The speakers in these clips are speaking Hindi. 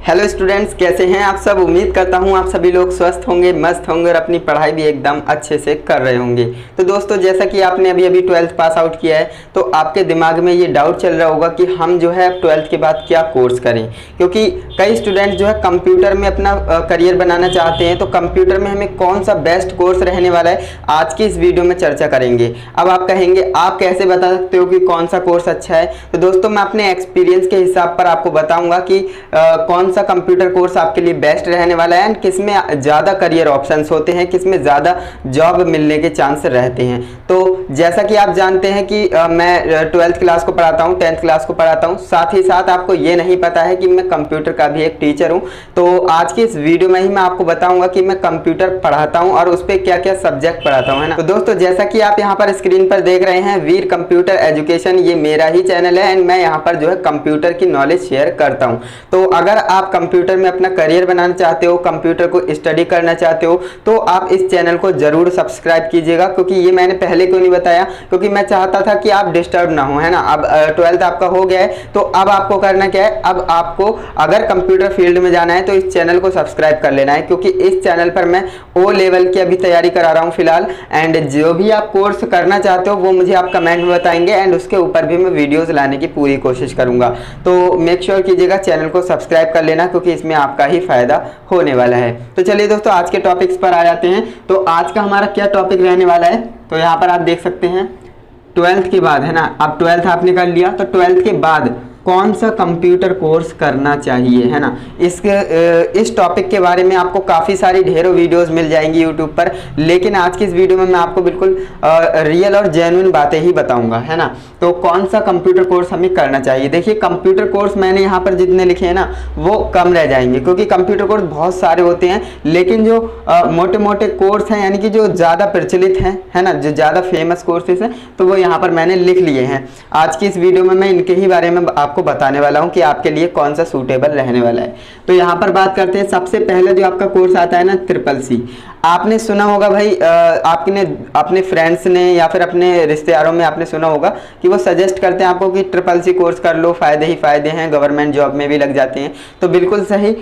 हेलो स्टूडेंट्स, कैसे हैं आप सब। उम्मीद करता हूं आप सभी लोग स्वस्थ होंगे, मस्त होंगे और अपनी पढ़ाई भी एकदम अच्छे से कर रहे होंगे। तो दोस्तों, जैसा कि आपने अभी 12th पास आउट किया है तो आपके दिमाग में ये डाउट चल रहा होगा कि हम जो है 12th के बाद क्या कोर्स करें, क्योंकि कई स्टूडेंट जो है कंप्यूटर में अपना करियर बनाना चाहते हैं। तो कंप्यूटर में हमें कौन सा बेस्ट कोर्स रहने वाला है, आज की इस वीडियो में चर्चा करेंगे। अब आप कहेंगे आप कैसे बता सकते हो कि कौन सा कोर्स अच्छा है। तो दोस्तों, मैं अपने एक्सपीरियंस के हिसाब पर आपको बताऊंगा कि कौन सा कंप्यूटर कोर्स आपके लिए बेस्ट रहने वाला है, किसमें ज़्यादा करियर ऑप्शंस होते हैं, किसमें ज़्यादा जॉब मिलने के चांस रहते हैं। तो जैसा कि आप जानते हैं कि मैं 12th क्लास को पढ़ाता हूं, 10th क्लास को पढ़ाता हूं, साथ ही साथ आपको ये नहीं पता है कि मैं कंप्यूटर का भी एक टीचर हूं। तो आज की इस वीडियो में ही मैं आपको बताऊंगा कि मैं कंप्यूटर पढ़ाता हूं और उस पर क्या क्या सब्जेक्ट पढ़ाता हूं, है ना। तो दोस्तों, जैसा कि आप यहाँ पर स्क्रीन पर देख रहे हैं, वीर कंप्यूटर एजुकेशन, ये मेरा ही चैनल है एंड मैं यहाँ पर जो है कंप्यूटर की नॉलेज शेयर करता हूँ। तो अगर आप कंप्यूटर में अपना करियर बनाना चाहते हो, कंप्यूटर को स्टडी करना चाहते हो, तो आप इस चैनल को जरूर सब्सक्राइब कीजिएगा। क्योंकि ये मैंने पहले क्यों नहीं बताया, क्योंकि मैं चाहता था कि आप डिस्टर्ब ना हो, है ना। अब 12th आपका हो गया है तो अब आपको करना क्या है, अब आपको अगर कंप्यूटर फील्ड में जाना है तो इस चैनल को सब्सक्राइब कर लेना है। क्योंकि इस चैनल पर मैं ओ लेवल की अभी तैयारी करा रहा हूँ फिलहाल, एंड जो भी आप कोर्स करना चाहते हो वो मुझे आप कमेंट में बताएंगे एंड उसके ऊपर भी मैं वीडियोस लाने की पूरी कोशिश करूंगा। तो मेक श्योर कीजिएगा चैनल को सब्सक्राइब कर लेना, क्योंकि इसमें आपका ही फायदा होने वाला है। तो चलिए दोस्तों, आज के टॉपिक्स पर आ जाते हैं। तो आज का हमारा क्या टॉपिक रहने वाला है, तो यहाँ पर आप देख सकते हैं 12th के बाद, है ना। अब 12th आपने कर लिया तो 12th के बाद कौन सा कंप्यूटर कोर्स करना चाहिए, है ना। इस टॉपिक के बारे में आपको काफ़ी सारी ढेरों वीडियोस मिल जाएंगी यूट्यूब पर, लेकिन आज की इस वीडियो में मैं आपको बिल्कुल रियल और जेन्युइन बातें ही बताऊंगा, है ना। तो कौन सा कंप्यूटर कोर्स हमें करना चाहिए। देखिए, कंप्यूटर कोर्स मैंने यहाँ पर जितने लिखे हैं ना वो कम रह जाएंगे, क्योंकि कंप्यूटर कोर्स बहुत सारे होते हैं, लेकिन जो मोटे मोटे कोर्स हैं, यानी कि जो ज़्यादा प्रचलित हैं, है ना, जो ज़्यादा फेमस कोर्सेस हैं, तो वो यहाँ पर मैंने लिख लिए हैं। आज की इस वीडियो में मैं इनके ही बारे में आपको बताने वाला हूं कि आपके लिए कौन सा सूटेबल रहने वाला है। तो यहां पर बात करते हैं, सबसे पहले जो आपका कोर्स आता है ना, CCC। आपने सुना होगा भाई, आपने अपने फ्रेंड्स ने या फिर अपने रिश्तेदारों में आपने सुना होगा कि वो सजेस्ट करते हैं आपको कि CCC कोर्स कर लो, फायदे ही फायदे हैं, गवर्नमेंट जॉब में भी लग जाते हैं। तो बिल्कुल सही,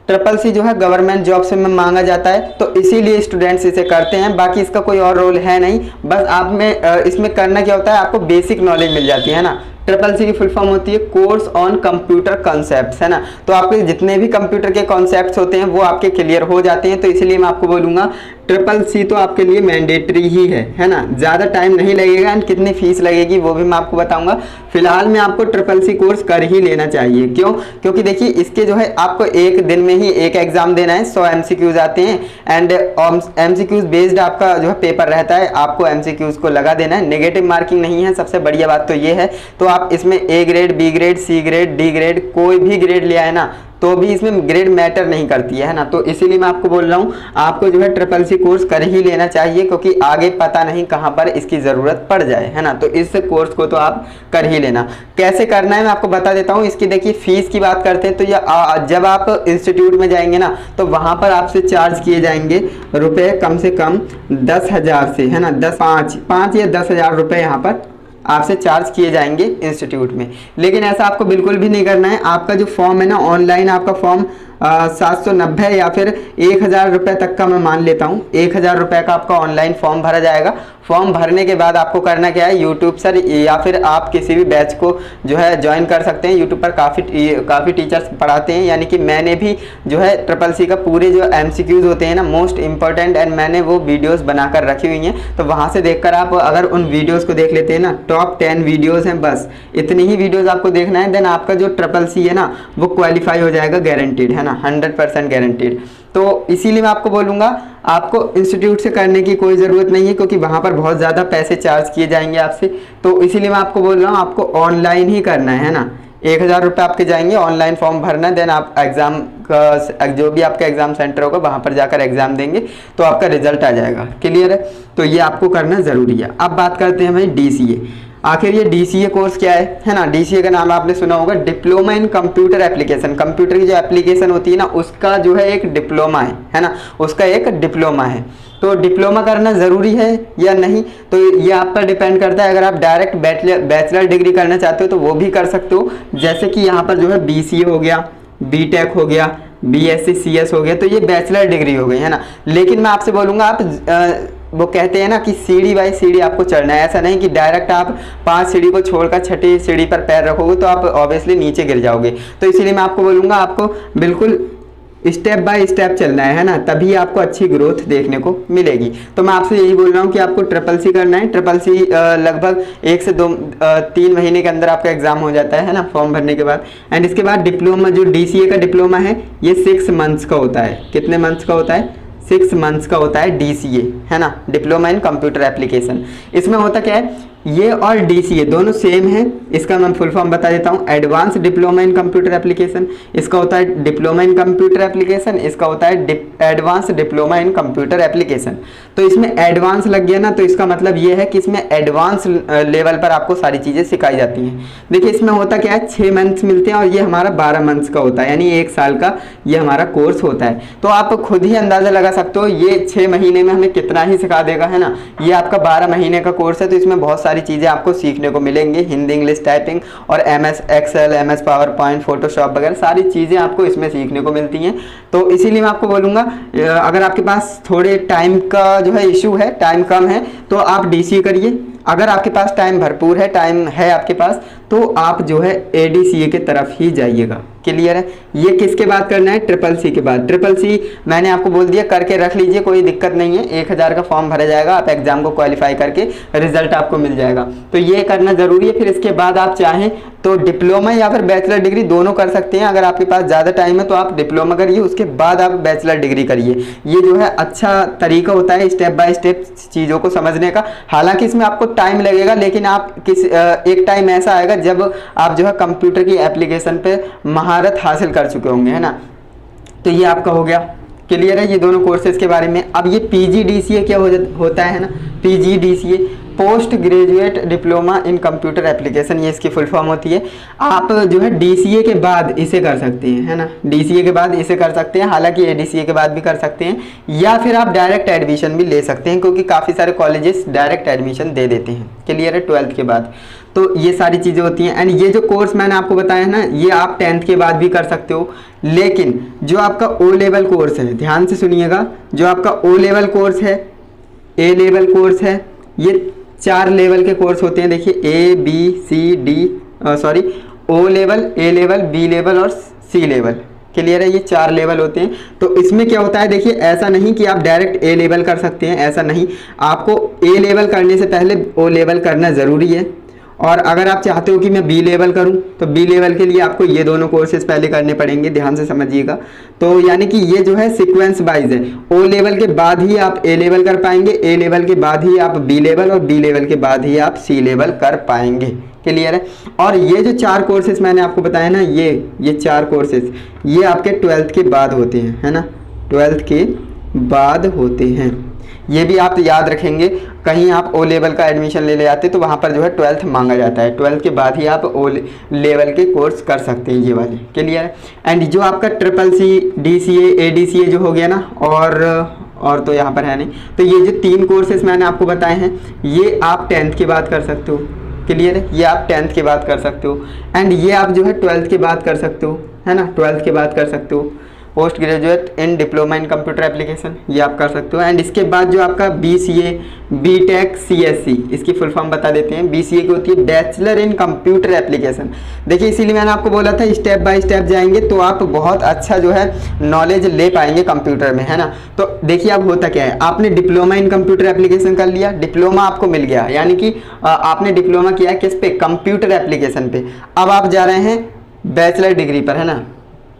CCC जो है गवर्नमेंट जॉब से में मांगा जाता है, तो इसीलिए स्टूडेंट्स इसे करते हैं। बाकी इसका कोई और रोल है नहीं। बस आप में इसमें करना क्या होता है, आपको बेसिक नॉलेज मिल जाती है ना। CCC की फुल फॉर्म होती है कोर्स ऑन कंप्यूटर कॉन्सेप्ट्स, है ना। तो आपके जितने भी कंप्यूटर के कॉन्सेप्ट्स होते हैं वो आपके क्लियर हो जाते हैं। तो इसलिए मैं आपको बोलूँगा CCC तो आपके लिए मैंडेटरी ही है ना। ज़्यादा टाइम नहीं लगेगा एंड कितनी फीस लगेगी वो भी मैं आपको बताऊंगा। फिलहाल में आपको CCC कोर्स कर ही लेना चाहिए। क्यों? क्योंकि देखिए, इसके जो है आपको एक दिन में ही एक एग्जाम देना है, 100 MCQs आते हैं एंड MCQs बेस्ड आपका जो है पेपर रहता है, आपको MCQs को लगा देना है। नेगेटिव मार्किंग नहीं है, सबसे बढ़िया बात तो ये है। तो आप इसमें A grade, B grade, C grade, D grade, कोई भी ग्रेड लिया है ना, तो भी इसमें ग्रेड मैटर नहीं करती है ना। तो इसीलिए मैं आपको बोल रहा हूँ, आपको जो है CCC कोर्स कर ही लेना चाहिए, क्योंकि आगे पता नहीं कहाँ पर इसकी ज़रूरत पड़ जाए, है ना। तो इस कोर्स को तो आप कर ही लेना। कैसे करना है मैं आपको बता देता हूँ। इसकी देखिए, फीस की बात करते हैं तो ये जब आप इंस्टीट्यूट में जाएंगे ना, तो वहाँ पर आपसे चार्ज किए जाएंगे रुपये कम से कम 10,000 से, है ना। 5 या 10,000 रुपये यहाँ पर आपसे चार्ज किए जाएंगे इंस्टीट्यूट में। लेकिन ऐसा आपको बिल्कुल भी नहीं करना है। आपका जो फॉर्म है ना, ऑनलाइन आपका फॉर्म 790 या फिर 1,000 रुपये तक का मैं मान लेता हूँ, 1,000 रुपये का आपका ऑनलाइन फॉर्म भरा जाएगा। फॉर्म भरने के बाद आपको करना क्या है, यूट्यूब सर या फिर आप किसी भी बैच को जो है ज्वाइन कर सकते हैं। यूट्यूब पर काफ़ी टीचर्स पढ़ाते हैं, यानी कि मैंने भी जो है CCC का पूरे जो MCQs होते हैं ना, मोस्ट इंपॉर्टेंट, एंड मैंने वो वीडियोस बनाकर रखी हुई हैं। तो वहाँ से देखकर आप अगर उन वीडियोस को देख लेते हैं ना, टॉप 10 वीडियोस हैं, बस इतनी ही वीडियोस आपको देखना है, देन आपका जो CCC है ना वो क्वालिफाई हो जाएगा, गारंटीड, है ना, 100% गारंटीड। तो इसीलिए मैं आपको बोलूँगा, आपको इंस्टीट्यूट से करने की कोई ज़रूरत नहीं है, क्योंकि वहाँ पर बहुत ज़्यादा पैसे चार्ज किए जाएंगे आपसे। तो इसीलिए मैं आपको बोल रहा हूँ, आपको ऑनलाइन ही करना है ना। 1,000 रुपये आपके जाएंगे, ऑनलाइन फॉर्म भरना, देन आप एग्ज़ाम का जो भी आपका एग्ज़ाम सेंटर होगा वहाँ पर जाकर एग्ज़ाम देंगे तो आपका रिजल्ट आ जाएगा। क्लियर है? तो ये आपको करना ज़रूरी है। अब बात करते हैं भाई DCA। आखिर ये DCA कोर्स क्या है ना। DCA का नाम आपने सुना होगा, diploma in computer application. Computer की जो एप्लीकेशन होती है ना, उसका जो है एक डिप्लोमा है ना, उसका एक डिप्लोमा है। तो डिप्लोमा करना ज़रूरी है या नहीं, तो ये आप पर डिपेंड करता है। अगर आप डायरेक्ट बैचलर डिग्री करना चाहते हो तो वो भी कर सकते हो, जैसे कि यहाँ पर जो है BCA हो गया, बीटेक हो गया, बीएससी सीएस हो गया, तो ये बैचलर डिग्री हो गई, है ना। लेकिन मैं आपसे बोलूँगा आप वो कहते हैं ना कि सीढ़ी बाई सीढ़ी आपको चढ़ना है। ऐसा नहीं कि डायरेक्ट आप 5 सीढ़ी को छोड़कर 6ठी सीढ़ी पर पैर रखोगे तो आप ऑब्वियसली नीचे गिर जाओगे। तो इसीलिए मैं आपको बोलूँगा आपको बिल्कुल स्टेप बाय स्टेप चलना है ना, तभी आपको अच्छी ग्रोथ देखने को मिलेगी। तो मैं आपसे यही बोल रहा हूँ कि आपको ट्रिपल-सी करना है। ट्रिपल-सी लगभग 1 से 3 महीने के अंदर आपका एग्जाम हो जाता है ना, फॉर्म भरने के बाद। एंड इसके बाद डिप्लोमा, जो डीसीए का डिप्लोमा है, ये 6 मंथ्स का होता है। कितने मंथ्स का होता है? 6 मंथ्स का होता है डीसीए, है ना, डिप्लोमा इन कंप्यूटर एप्लीकेशन। इसमें होता क्या है, ये और डीसीए दोनों सेम है। इसका मैं फुल फॉर्म बता देता हूँ, advance diploma in computer application. इसका होता है डिप्लोमा इन कंप्यूटर एप्लीकेशन, इसका होता है advance diploma in computer application. तो इसमें एडवांस लग गया ना, तो इसका मतलब ये है कि इसमें एडवांस लेवल पर आपको सारी चीज़ें सिखाई जाती हैं। देखिए इसमें होता क्या है, 6 मंथ्स मिलते हैं और ये हमारा 12 मंथ्स का होता है, यानी 1 साल का ये हमारा कोर्स होता है। तो आप खुद ही अंदाज़ा लगा सकते हो ये 6 महीने में हमें कितना ही सिखा देगा, है ना। ये आपका 12 महीने का कोर्स है, तो इसमें बहुत सारी चीज़ें आपको सीखने को मिलेंगी। हिंदी, इंग्लिश, टाइपिंग और MS Excel, MS PowerPoint, Photoshop वगैरह सारी चीज़ें आपको इसमें सीखने को मिलती हैं। तो इसीलिए मैं आपको बोलूँगा अगर आपके पास थोड़े टाइम का जो है इशू है, टाइम कम है, तो आप डीसीए करिए। अगर आपके पास टाइम भरपूर है, टाइम है आपके पास, तो आप जो है एडीसीए के तरफ ही जाइएगा। क्लियर है? ये किसके बाद करना है? ट्रिपल-सी के बाद। ट्रिपल-सी मैंने आपको बोल दिया, करके रख लीजिए, कोई दिक्कत नहीं है। 1000 का फॉर्म भरा जाएगा, आप एग्जाम को क्वालिफाई करके रिजल्ट आपको मिल जाएगा। तो ये करना जरूरी है। फिर इसके बाद आप चाहें तो डिप्लोमा या फिर बैचलर डिग्री दोनों कर सकते हैं। अगर आपके पास ज़्यादा टाइम है तो आप डिप्लोमा करिए, उसके बाद आप बैचलर डिग्री करिए। ये जो है अच्छा तरीका होता है स्टेप बाय स्टेप चीज़ों को समझने का। हालांकि इसमें आपको टाइम लगेगा, लेकिन आप एक टाइम ऐसा आएगा जब आप जो है कंप्यूटर की एप्लीकेशन पे महारत हासिल कर चुके होंगे, है ना। तो ये आपका हो गया। क्लियर है ये दोनों कोर्सेज के बारे में। अब ये PGDCA क्या होता है ना, PGDCA post graduate diploma in computer application, ये इसकी फुल फॉर्म होती है। आप जो है DCA के बाद इसे कर सकते हैं, है ना, DCA के बाद इसे कर सकते हैं। हालांकि ADCA के बाद भी कर सकते हैं, या फिर आप डायरेक्ट एडमिशन भी ले सकते हैं, क्योंकि काफ़ी सारे कॉलेजेस डायरेक्ट एडमिशन दे देते हैं। क्लियर है? 12th के बाद। तो ये सारी चीज़ें होती हैं। एंड ये जो कोर्स मैंने आपको बताया है ना, ये आप 10th के बाद भी कर सकते हो। लेकिन जो आपका O लेवल कोर्स है, ध्यान से सुनिएगा, जो आपका O लेवल कोर्स है, A लेवल कोर्स है, ये 4 लेवल के कोर्स होते हैं। देखिए O level, A level, B level और C लेवल। क्लियर है? ये 4 लेवल होते हैं। तो इसमें क्या होता है, देखिए ऐसा नहीं कि आप डायरेक्ट A लेवल कर सकते हैं, ऐसा नहीं। आपको A लेवल करने से पहले O लेवल करना ज़रूरी है। और अगर आप चाहते हो कि मैं B लेवल करूं, तो B लेवल के लिए आपको ये दोनों कोर्सेज पहले करने पड़ेंगे। ध्यान से समझिएगा। तो यानी कि ये जो है सीक्वेंस वाइज है। O लेवल के बाद ही आप A लेवल कर पाएंगे, A लेवल के बाद ही आप B लेवल, और B लेवल के बाद ही आप C लेवल कर पाएंगे। क्लियर है? और ये जो 4 कोर्सेज मैंने आपको बताया ना, ये 4 कोर्सेज ये आपके 12th के बाद होते हैं, है ना, 12th के बाद होते हैं। ये भी आप याद रखेंगे। कहीं आप O लेवल का एडमिशन ले आते तो वहाँ पर जो है 12th मांगा जाता है। 12th के बाद ही आप O लेवल के कोर्स कर सकते हैं, ये वाले। क्लियर है? एंड जो आपका ट्रिपल-सी, DCA, ADCA जो हो गया ना, और तो यहाँ पर है नहीं। तो ये जो 3 कोर्सेज मैंने आपको बताए हैं, ये आप 10th के बाद कर सकते हो। क्लियर है? ये आप 10th के बाद कर सकते हो। एंड ये आप जो है 12th के बाद कर सकते हो, है ना, 12th के बाद कर सकते हो। Post graduate in diploma in computer application, ये आप कर सकते हो। एंड इसके बाद जो आपका BCA, BTech, CSC, इसकी फुल फॉर्म बता देते हैं। BCA की होती है बैचलर इन कंप्यूटर एप्लीकेशन। देखिए इसीलिए मैंने आपको बोला था स्टेप बाय स्टेप जाएंगे तो आप बहुत अच्छा जो है नॉलेज ले पाएंगे कंप्यूटर में, है ना। तो देखिए अब होता क्या है, आपने डिप्लोमा इन कंप्यूटर एप्लीकेशन कर लिया, डिप्लोमा आपको मिल गया, यानी कि आपने डिप्लोमा किया किस पे? कंप्यूटर एप्लीकेशन पे। अब आप जा रहे हैं बैचलर डिग्री पर, है ना,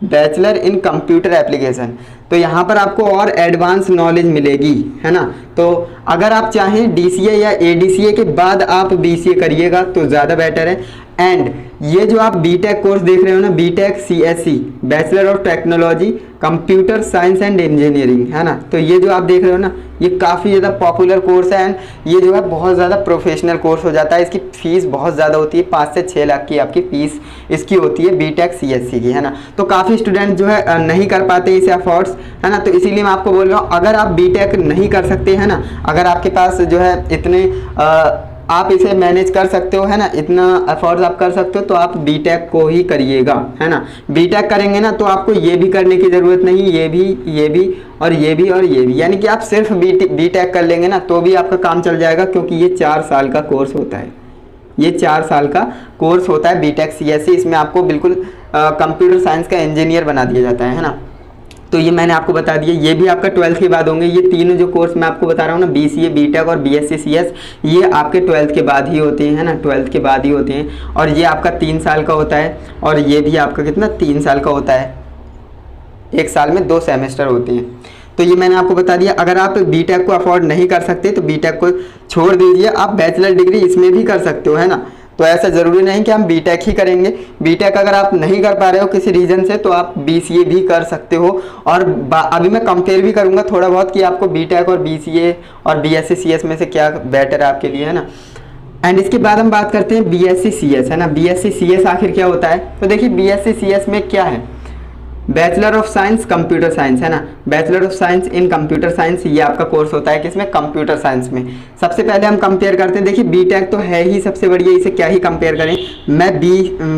बैचलर इन कंप्यूटर एप्लीकेशन। तो यहाँ पर आपको और एडवांस नॉलेज मिलेगी, है ना। तो अगर आप चाहें DCA या ADCA के बाद आप BCA करिएगा तो ज़्यादा बेटर है। एंड ये जो आप BTech कोर्स देख रहे हो ना, BTech CSC, bachelor of technology computer science and engineering, है ना। तो ये जो आप देख रहे हो ना, ये काफ़ी ज़्यादा पॉपुलर कोर्स है। एंड ये जो है बहुत ज़्यादा प्रोफेशनल कोर्स हो जाता है। इसकी फ़ीस बहुत ज़्यादा होती है, 5 से 6 लाख की आपकी फ़ीस इसकी होती है BTech CSC की, है ना। तो काफ़ी स्टूडेंट जो है नहीं कर पाते इसे अफोर्ड्स, है ना। तो इसीलिए मैं आपको बोल रहा हूँ, अगर आप BTech नहीं कर सकते, है ना, अगर आपके पास जो है इतने आप इसे मैनेज कर सकते हो, है ना, इतना अफोर्ड आप कर सकते हो तो आप बीटेक को ही करिएगा, है ना। बीटेक करेंगे ना तो आपको ये भी करने की ज़रूरत नहीं, ये भी और ये भी और ये भी, यानी कि आप सिर्फ बीटेक कर लेंगे ना तो भी आपका काम चल जाएगा, क्योंकि ये 4 साल का कोर्स होता है। ये 4 साल का कोर्स होता है बीटेक सीएससी। इसमें आपको बिल्कुल कंप्यूटर साइंस का इंजीनियर बना दिया जाता है ना। तो ये मैंने आपको बता दिया, ये भी आपका 12th के बाद होंगे। ये तीनों जो कोर्स मैं आपको बता रहा हूँ ना, बीसीए, बीटेक और बीएससी सीएस, ये आपके 12th के बाद ही होते हैं ना, 12th के बाद ही होते हैं। और ये आपका 3 साल का होता है, और ये भी आपका कितना 3 साल का होता है। 1 साल में 2 सेमेस्टर होते हैं। तो ये मैंने आपको बता दिया। अगर आप बीटेक को अफोर्ड नहीं कर सकते तो बीटेक को छोड़ दीजिए, आप बैचलर डिग्री इसमें भी कर सकते हो, है ना। तो ऐसा ज़रूरी नहीं कि हम बीटेक ही करेंगे। बीटेक अगर आप नहीं कर पा रहे हो किसी रीज़न से तो आप बीसीए भी कर सकते हो। और अभी मैं कंपेयर भी करूँगा थोड़ा बहुत कि आपको बीटेक और बीसीए और बीएससी सीएस में से क्या बेटर है आपके लिए, है ना। एंड इसके बाद हम बात करते हैं बीएससी सीएस, है ना। बीएससी सीएस आखिर क्या होता है? तो देखिए बीएससी सीएस में क्या है, bachelor of science computer science, है ना। Bachelor of science in computer science, ये आपका कोर्स होता है किसमें? कंप्यूटर साइंस में। सबसे पहले हम कंपेयर करते हैं। देखिए बीटेक तो है ही सबसे बढ़िया, इसे क्या ही कंपेयर करें। मैं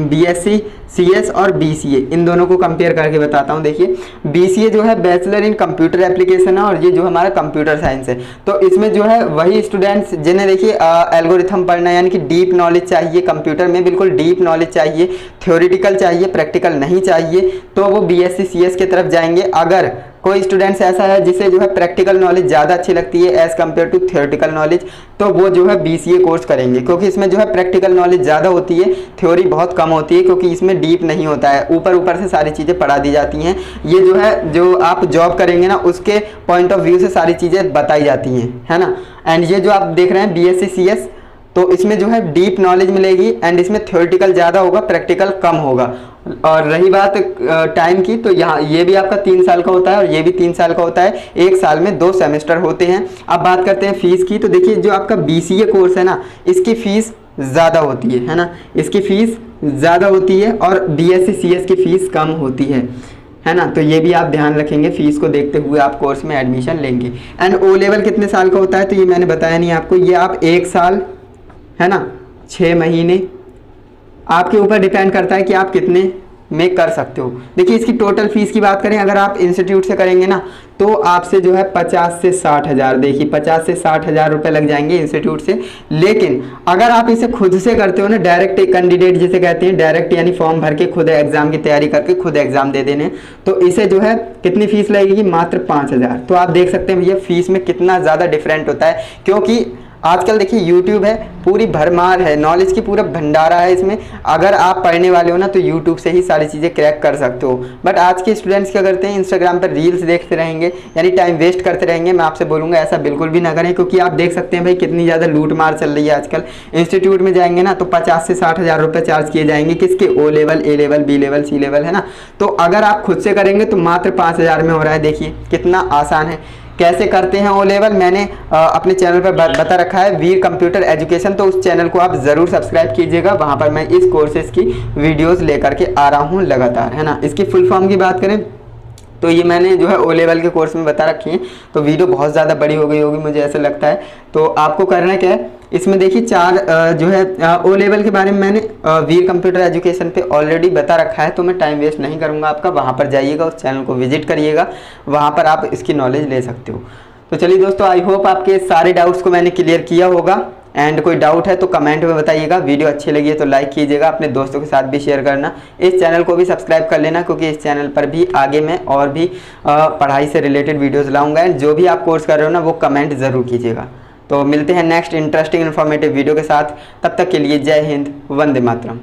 बीएससी सीएस और बीसीए इन दोनों को कंपेयर करके बताता हूँ। देखिए बीसीए जो है बैचलर इन कंप्यूटर एप्लीकेशन है, और ये जो हमारा कंप्यूटर साइंस है। तो इसमें जो है वही स्टूडेंट्स जिन्हें देखिए एल्गोरिथम पढ़ना है, यानी कि डीप नॉलेज चाहिए कंप्यूटर में, बिल्कुल डीप नॉलेज चाहिए, थ्योरेटिकल चाहिए, प्रैक्टिकल नहीं चाहिए, तो वो बीएससी सीएस की तरफ जाएंगे। अगर कोई स्टूडेंट्स ऐसा है जिसे जो है प्रैक्टिकल नॉलेज ज़्यादा अच्छी लगती है as compare to theoretical knowledge, तो वो जो है बीसीए कोर्स करेंगे, क्योंकि इसमें जो है प्रैक्टिकल नॉलेज ज़्यादा होती है, थ्योरी बहुत कम होती है, क्योंकि इसमें डीप नहीं होता है, ऊपर ऊपर से सारी चीज़ें पढ़ा दी जाती हैं। ये जो है जो आप जॉब करेंगे ना उसके पॉइंट ऑफ व्यू से सारी चीज़ें बताई जाती हैं, है ना। एंड ये जो आप देख रहे हैं बीएससी सीएस, तो इसमें जो है डीप नॉलेज मिलेगी एंड इसमें थ्योरेटिकल ज़्यादा होगा, प्रैक्टिकल कम होगा। और रही बात टाइम की, तो यहाँ ये भी आपका 3 साल का होता है और ये भी 3 साल का होता है। 1 साल में 2 सेमेस्टर होते हैं। अब बात करते हैं फीस की। तो देखिए जो आपका बीसीए कोर्स है ना, इसकी फ़ीस ज़्यादा होती है ना, इसकी फ़ीस ज़्यादा होती है, और बीएससी सीएस की फ़ीस कम होती है ना। तो ये भी आप ध्यान रखेंगे, फीस को देखते हुए आप कोर्स में एडमिशन लेंगे। एंड ओ लेवल कितने साल का होता है? तो ये मैंने बताया नहीं आपको, ये आप 1 साल, है ना, 6 महीने, आपके ऊपर डिपेंड करता है कि आप कितने में कर सकते हो। देखिए इसकी टोटल फीस की बात करें, अगर आप इंस्टीट्यूट से करेंगे ना तो आपसे जो है 50 से 60 हज़ार, देखिए 50 से 60 हज़ार रुपये लग जाएंगे इंस्टीट्यूट से। लेकिन अगर आप इसे खुद से करते हो ना, डायरेक्ट कैंडिडेट जिसे कहते हैं, डायरेक्ट यानी फॉर्म भर के खुद एग्जाम की तैयारी करके खुद एग्जाम दे देने, तो इसे जो है कितनी फीस लगेगी? मात्र 5 हज़ार। तो आप देख सकते हैं भैया फीस में कितना ज़्यादा डिफरेंट होता है, क्योंकि आजकल देखिए यूट्यूब है, पूरी भरमार है, नॉलेज की पूरा भंडारा है इसमें। अगर आप पढ़ने वाले हो ना तो यूट्यूब से ही सारी चीज़ें क्रैक कर सकते हो। बट आज के स्टूडेंट्स क्या करते हैं, इंस्टाग्राम पर रील्स देखते रहेंगे, यानी टाइम वेस्ट करते रहेंगे। मैं आपसे बोलूँगा ऐसा बिल्कुल भी ना करें, क्योंकि आप देख सकते हैं भाई कितनी ज़्यादा लूट मार चल रही है आजकल। इंस्टीट्यूट में जाएंगे ना तो 50 से 60 हज़ार रुपये चार्ज किए जाएंगे, किसके? ओ लेवल, ए लेवल, बी लेवल, सी लेवल, है ना। तो अगर आप खुद से करेंगे तो मात्र 5 हज़ार में हो रहा है। देखिए कितना आसान है। कैसे करते हैं ओ लेवल, मैंने अपने चैनल पर बता रखा है, वीर कंप्यूटर एजुकेशन। तो उस चैनल को आप ज़रूर सब्सक्राइब कीजिएगा, वहाँ पर मैं इस कोर्सेज़ की वीडियोस लेकर के आ रहा हूँ लगातार, है ना। इसकी फुल फॉर्म की बात करें तो ये मैंने जो है ओ लेवल के कोर्स में बता रखी है। तो वीडियो बहुत ज़्यादा बड़ी हो गई होगी मुझे ऐसा लगता है। तो आपको करना क्या है, इसमें देखिए 4 जो है ओ लेवल के बारे में मैंने वीर कंप्यूटर एजुकेशन पे ऑलरेडी बता रखा है, तो मैं टाइम वेस्ट नहीं करूँगा आपका। वहाँ पर जाइएगा, उस चैनल को विजिट करिएगा, वहाँ पर आप इसकी नॉलेज ले सकते हो। तो चलिए दोस्तों, आई होप आपके सारे डाउट्स को मैंने क्लियर किया होगा। एंड कोई डाउट है तो कमेंट में बताइएगा। वीडियो अच्छी लगी है तो लाइक कीजिएगा, अपने दोस्तों के साथ भी शेयर करना। इस चैनल को भी सब्सक्राइब कर लेना, क्योंकि इस चैनल पर भी आगे मैं और भी पढ़ाई से रिलेटेड वीडियोस लाऊंगा। एंड जो भी आप कोर्स कर रहे हो ना वो कमेंट ज़रूर कीजिएगा। तो मिलते हैं नेक्स्ट इंटरेस्टिंग इन्फॉर्मेटिव वीडियो के साथ। तब तक के लिए जय हिंद, वंदे मातरम।